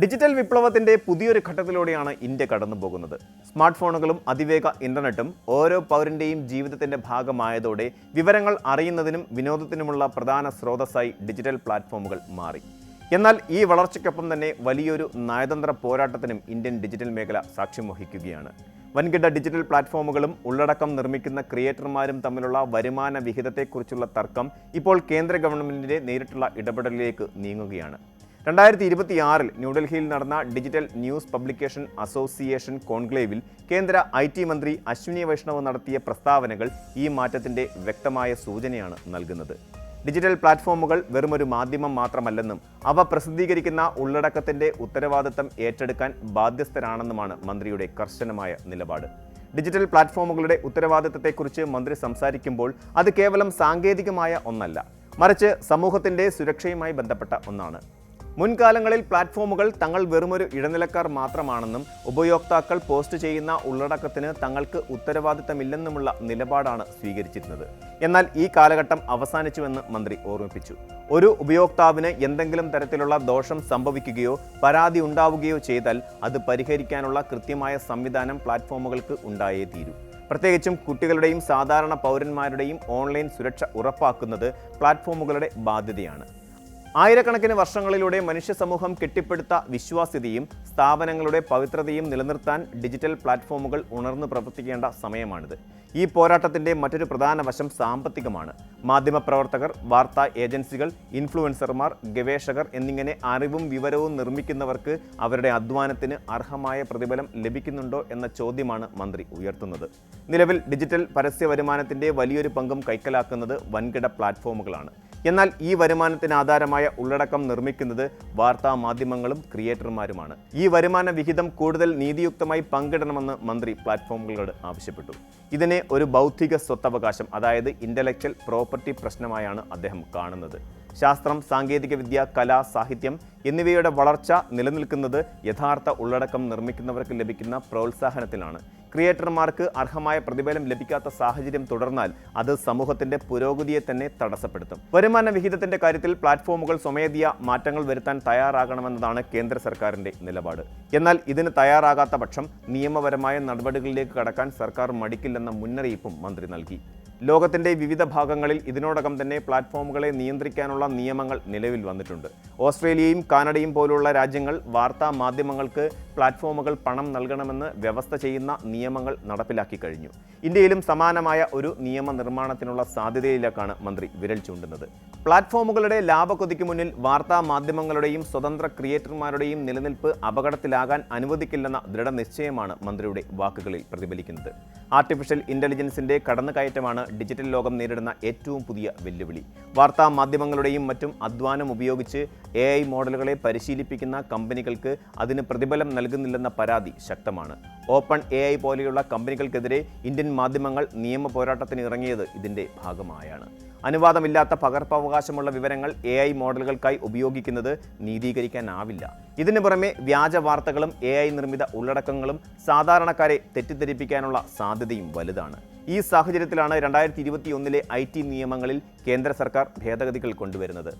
Digital വിപ്ലവത്തിന്റെ പുതിയൊരു ഘട്ടത്തിലൂടെയാണ് India കടന്നുപോകുന്നത്. സ്മാർട്ട് ഫോണുകളും അതിവേഗ ഇന്റർനെറ്റും ഓരോ പൗരന്റെയും ജീവിതത്തിന്റെ ഭാഗമായതോടെ വിവരങ്ങൾ അറിയുന്നതിനും വിനോദത്തിനുമുള്ള പ്രധാന സ്രോതസ്സായി ഡിജിറ്റൽ പ്ലാറ്റ്ഫോമുകൾ മാറി. എന്നാൽ ഈ വളർച്ചയ്ക്കൊപ്പം തന്നെ വലിയൊരു നയതന്ത്ര പോരാട്ടത്തിനും ഇന്ത്യൻ ഡിജിറ്റൽ മേഖല സാക്ഷ്യം വഹിക്കുകയാണ്. വൻകിട ഡിജിറ്റൽ പ്ലാറ്റ്ഫോമുകളും ഉള്ളടക്കം നിർമ്മിക്കുന്ന ക്രിയേറ്റർമാരും തമ്മിലുള്ള വരുമാന വിഹിതത്തെക്കുറിച്ചുള്ള തർക്കം ഇപ്പോൾ കേന്ദ്ര ഗവൺമെന്റിന്റെ നേരിട്ടുള്ള ഇടപെടലിലേക്ക് നീങ്ങുകയാണ്. 2026 ന്യൂഡൽഹിയിൽ നടന്ന ഡിജിറ്റൽ ന്യൂസ് പബ്ലിക്കേഷൻ അസോസിയേഷൻ കോൺക്ലേവിൽ കേന്ദ്ര IT മന്ത്രി അശ്വിനി വൈഷ്ണവ് നടത്തിയ പ്രസ്താവനകൾ ഈ മാറ്റത്തിന്റെ വ്യക്തമായ സൂചനയാണ് നൽകുന്നത്. ഡിജിറ്റൽ പ്ലാറ്റ്ഫോമുകൾ വെറുമൊരു മാധ്യമം മാത്രമല്ലെന്നും അവ പ്രസിദ്ധീകരിക്കുന്ന ഉള്ളടക്കത്തിന്റെ ഉത്തരവാദിത്തം ഏറ്റെടുക്കാൻ ബാധ്യസ്ഥരാണെന്നുമാണ് മന്ത്രിയുടെ കർശനമായ നിലപാട്. ഡിജിറ്റൽ പ്ലാറ്റ്ഫോമുകളുടെ ഉത്തരവാദിത്തത്തെക്കുറിച്ച് മന്ത്രി സംസാരിക്കുമ്പോൾ അത് കേവലം സാങ്കേതികമായ ഒന്നല്ല, മറിച്ച് സമൂഹത്തിന്റെ സുരക്ഷയുമായി ബന്ധപ്പെട്ട ഒന്നാണ്. മുൻകാലങ്ങളിൽ പ്ലാറ്റ്ഫോമുകൾ തങ്ങൾ വെറുമൊരു ഇടനിലക്കാർ മാത്രമാണെന്നും ഉപയോക്താക്കൾ പോസ്റ്റ് ചെയ്യുന്ന ഉള്ളടക്കത്തിന് തങ്ങൾക്ക് ഉത്തരവാദിത്തമില്ലെന്നുമുള്ള നിലപാടാണ് സ്വീകരിച്ചിരുന്നത്. എന്നാൽ ഈ കാലഘട്ടം അവസാനിച്ചുവെന്ന് മന്ത്രി ഓർമ്മിപ്പിച്ചു. ഒരു ഉപയോക്താവിന് എന്തെങ്കിലും തരത്തിലുള്ള ദോഷം സംഭവിക്കുകയോ പരാതി ഉണ്ടാവുകയോ ചെയ്താൽ അത് പരിഹരിക്കാനുള്ള കൃത്യമായ സംവിധാനം പ്ലാറ്റ്ഫോമുകൾക്ക് ഉണ്ടായേ തീരൂ. പ്രത്യേകിച്ചും കുട്ടികളുടെയും സാധാരണ പൗരന്മാരുടെയും ഓൺലൈൻ സുരക്ഷ ഉറപ്പാക്കുന്നത് പ്ലാറ്റ്ഫോമുകളുടെ ബാധ്യതയാണ്. ആയിരക്കണക്കിന് വർഷങ്ങളിലൂടെ മനുഷ്യ സമൂഹം കെട്ടിപ്പടുത്ത വിശ്വാസ്യതയും സ്ഥാപനങ്ങളുടെ പവിത്രതയും നിലനിർത്താൻ ഡിജിറ്റൽ പ്ലാറ്റ്ഫോമുകൾ ഉണർന്നു പ്രവർത്തിക്കേണ്ട സമയമാണിത്. ഈ പോരാട്ടത്തിന്റെ മറ്റൊരു പ്രധാന വശം സാമ്പത്തികമാണ്. മാധ്യമപ്രവർത്തകർ, വാർത്താ ഏജൻസികൾ, ഇൻഫ്ലുവൻസർമാർ, ഗവേഷകർ എന്നിങ്ങനെ അറിവും വിവരവും നിർമ്മിക്കുന്നവർക്ക് അവരുടെ അധ്വാനത്തിന് അർഹമായ പ്രതിഫലം ലഭിക്കുന്നുണ്ടോ എന്ന ചോദ്യമാണ് മന്ത്രി ഉയർത്തുന്നത്. നിലവിൽ ഡിജിറ്റൽ പരസ്യ വരുമാനത്തിന്റെ വലിയൊരു പങ്കും കൈക്കലാക്കുന്നത് വൻകിട പ്ലാറ്റ്ഫോമുകളാണ്. എന്നാൽ ഈ വരുമാനത്തിന് ആധാരമായ ഉള്ളടക്കം നിർമ്മിക്കുന്നത് വാർത്താ മാധ്യമങ്ങളും ക്രിയേറ്റർമാരുമാണ്. ഈ വരുമാന വിഹിതം കൂടുതൽ നീതിയുക്തമായി പങ്കിടണമെന്ന് മന്ത്രി പ്ലാറ്റ്ഫോമുകളോട് ആവശ്യപ്പെട്ടു. ഇതിനെ ഒരു ബൗദ്ധിക സ്വത്തവകാശം, അതായത് ഇന്റലക്ച്വൽ പ്രോപ്പർട്ടി പ്രശ്നമായാണ് അദ്ദേഹം കാണുന്നത്. ശാസ്ത്രം, സാങ്കേതികവിദ്യ, കല, സാഹിത്യം എന്നിവയുടെ വളർച്ച നിലനിൽക്കുന്നത് യഥാർത്ഥ ഉള്ളടക്കം നിർമ്മിക്കുന്നവർക്ക് ലഭിക്കുന്ന പ്രോത്സാഹനത്തിലാണ്. ക്രിയേറ്റർമാർക്ക് അർഹമായ പ്രതിഫലം ലഭിക്കാത്ത സാഹചര്യം തുടർന്നാൽ അത് സമൂഹത്തിന്റെ പുരോഗതിയെ തന്നെ തടസ്സപ്പെടുത്തും. വരുമാന വിഹിതത്തിന്റെ കാര്യത്തിൽ പ്ലാറ്റ്ഫോമുകൾ സ്വമേധയാ മാറ്റങ്ങൾ വരുത്താൻ തയ്യാറാകണമെന്നതാണ് കേന്ദ്ര സർക്കാരിന്റെ നിലപാട്. എന്നാൽ ഇതിന് തയ്യാറാകാത്ത പക്ഷം നിയമപരമായ നടപടികളിലേക്ക് കടക്കാൻ സർക്കാർ മടിക്കില്ലെന്ന മുന്നറിയിപ്പും മന്ത്രി നൽകി. ലോകത്തിന്റെ വിവിധ ഭാഗങ്ങളിൽ ഇതിനോടകം തന്നെ പ്ലാറ്റ്ഫോമുകളെ നിയന്ത്രിക്കാനുള്ള നിയമങ്ങൾ നിലവിൽ വന്നിട്ടുണ്ട്. ഓസ്ട്രേലിയയും കാനഡയും പോലുള്ള രാജ്യങ്ങൾ വാർത്താ മാധ്യമങ്ങൾക്ക് പ്ലാറ്റ്ഫോമുകൾ പണം നൽകണമെന്ന് വ്യവസ്ഥ ചെയ്യുന്ന നിയമങ്ങൾ നടപ്പിലാക്കി കഴിഞ്ഞു. ഇന്ത്യയിലും സമാനമായ ഒരു നിയമനിർമ്മാണത്തിനുള്ള സാധ്യതയിലേക്കാണ് മന്ത്രി വിരൽ ചൂണ്ടുന്നത്. പ്ലാറ്റ്ഫോമുകളുടെ ലാഭക്കൊതിക്ക് മുന്നിൽ വാർത്താ മാധ്യമങ്ങളുടെയും സ്വതന്ത്ര ക്രിയേറ്റർമാരുടെയും നിലനിൽപ്പ് അപകടത്തിലാകാൻ അനുവദിക്കില്ലെന്ന ദൃഢനിശ്ചയമാണ് മന്ത്രിയുടെ വാക്കുകളിൽ പ്രതിഫലിക്കുന്നത്. ആർട്ടിഫിഷ്യൽ ഇന്റലിജൻസിന്റെ കടന്നുകയറ്റമാണ് ഡിജിറ്റൽ ലോകം നേരിടുന്ന ഏറ്റവും പുതിയ വെല്ലുവിളി. വാർത്താ മാധ്യമങ്ങളുടെയും മറ്റും അധ്വാനം ഉപയോഗിച്ച് AI മോഡലുകളെ പരിശീലിപ്പിക്കുന്ന കമ്പനികൾക്ക് അതിന് പ്രതിഫലം നൽകുന്നില്ലെന്ന പരാതി ശക്തമാണ്. ഓപ്പൺ AI പോലെയുള്ള കമ്പനികൾക്കെതിരെ ഇന്ത്യൻ മാധ്യമങ്ങൾ നിയമ പോരാട്ടത്തിന് ഇറങ്ങിയത് ഇതിന്റെ ഭാഗമായാണ്. അനുവാദമില്ലാത്ത പകർപ്പവകാശമുള്ള വിവരങ്ങൾ AI മോഡലുകൾക്കായി ഉപയോഗിക്കുന്നത് നീതീകരിക്കാനാവില്ല. ഇതിനു പുറമെ വ്യാജ വാർത്തകളും AI നിർമ്മിത ഉള്ളടക്കങ്ങളും സാധാരണക്കാരെ തെറ്റിദ്ധരിപ്പിക്കാനുള്ള സാധ്യതയും വലുതാണ്. ഈ സാഹചര്യത്തിലാണ് 2021 IT നിയമങ്ങളിൽ കേന്ദ്ര സർക്കാർ ഭേദഗതികൾ കൊണ്ടുവരുന്നത്.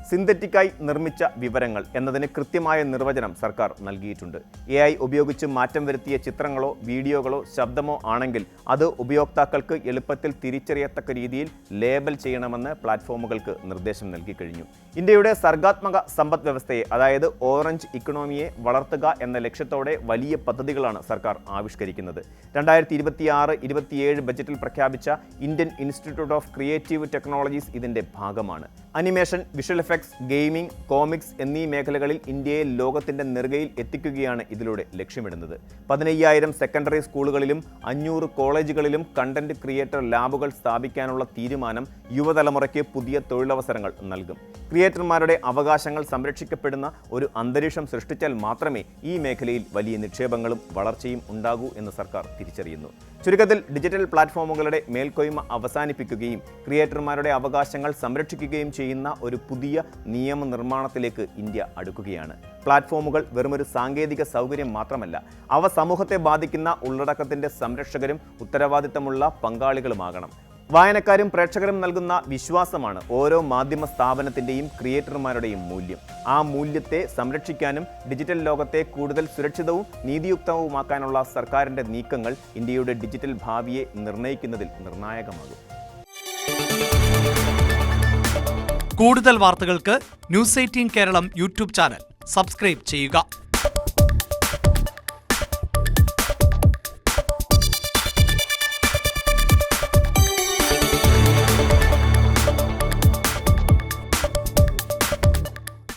സിന്തറ്റിക്കായി നിർമ്മിച്ച വിവരങ്ങൾ എന്നതിന് കൃത്യമായ നിർവചനം സർക്കാർ നൽകിയിട്ടുണ്ട്. AI ഉപയോഗിച്ച് മാറ്റം വരുത്തിയ ചിത്രങ്ങളോ വീഡിയോകളോ ശബ്ദമോ ആണെങ്കിൽ അത് ഉപയോക്താക്കൾക്ക് എളുപ്പത്തിൽ തിരിച്ചറിയത്തക്ക രീതിയിൽ ലേബൽ ചെയ്യണമെന്ന് പ്ലാറ്റ്ഫോമുകൾക്ക് നിർദ്ദേശം നൽകി കഴിഞ്ഞു. ഇന്ത്യയുടെ സർഗാത്മക സമ്പദ് വ്യവസ്ഥയെ, അതായത് ഓറഞ്ച് ഇക്കണോമിയെ വളർത്തുക എന്ന ലക്ഷ്യത്തോടെ വലിയ പദ്ധതികളാണ് സർക്കാർ ആവിഷ്കരിക്കുന്നത്. 2026-27 ബജറ്റിൽ പ്രഖ്യാപിച്ച Indian institute of creative technologies ഇതിന്റെ ഭാഗമാണ്. Animation, visual effects, gaming, comics എന്നീ മേഖലകളിൽ ഇന്ത്യയെ ലോകത്തിന്റെ നെറുകയിൽ എത്തിക്കുകയാണ് ഇതിലൂടെ ലക്ഷ്യമിടുന്നത്. 15,000 സെക്കൻഡറി സ്കൂളുകളിലും 500 കോളേജുകളിലും കണ്ടന്റ് ക്രിയേറ്റർ ലാബുകൾ സ്ഥാപിക്കാനുള്ള തീരുമാനം യുവതലമുറയ്ക്ക് പുതിയ തൊഴിലവസരങ്ങൾ നൽകും. ക്രിയേറ്റർമാരുടെ അവകാശങ്ങൾ സംരക്ഷിക്കപ്പെടുന്ന ഒരു അന്തരീക്ഷം സൃഷ്ടിച്ചാൽ മാത്രമേ ഈ മേഖലയിൽ വലിയ നിക്ഷേപങ്ങളും വളർച്ചയും ഉണ്ടാകൂ എന്ന് സർക്കാർ തിരിച്ചറിയുന്നു. ചുരുക്കത്തിൽ, ഡിജിറ്റൽ പ്ലാറ്റ്ഫോമുകളുടെ മേൽക്കോയ്മ അവസാനിപ്പിക്കുകയും ക്രിയേറ്റർമാരുടെ അവകാശങ്ങൾ സംരക്ഷിക്കുകയും ചെയ്യുന്ന ഒരു പുതിയ നിയമനിർമ്മാണത്തിലേക്ക് ഇന്ത്യ അടുക്കുകയാണ്. പ്ലാറ്റ്ഫോമുകൾ വെറുമൊരു സാങ്കേതിക സൗകര്യം മാത്രമല്ല, അവ സമൂഹത്തെ ബാധിക്കുന്ന ഉള്ളടക്കത്തിന്റെ സംരക്ഷകരും ഉത്തരവാദിത്തമുള്ള പങ്കാളികളുമാകണം. വായനക്കാരും പ്രേക്ഷകരും നൽകുന്ന വിശ്വാസമാണ് ഓരോ മാധ്യമ സ്ഥാപനത്തിൻ്റെയും ക്രിയേറ്റർമാരുടെയും മൂല്യം. ആ മൂല്യത്തെ സംരക്ഷിക്കാനും ഡിജിറ്റൽ ലോകത്തെ കൂടുതൽ സുരക്ഷിതവും നീതിയുക്തവുമാക്കാനുള്ള സർക്കാരിൻ്റെ നീക്കങ്ങൾ ഇന്ത്യയുടെ ഡിജിറ്റൽ ഭാവിയെ നിർണ്ണയിക്കുന്നതിൽ നിർണായകമാകും. കൂടുതൽ വാർത്തകൾക്ക് news 18 Keralam YouTube channel subscribe ചെയ്യുക.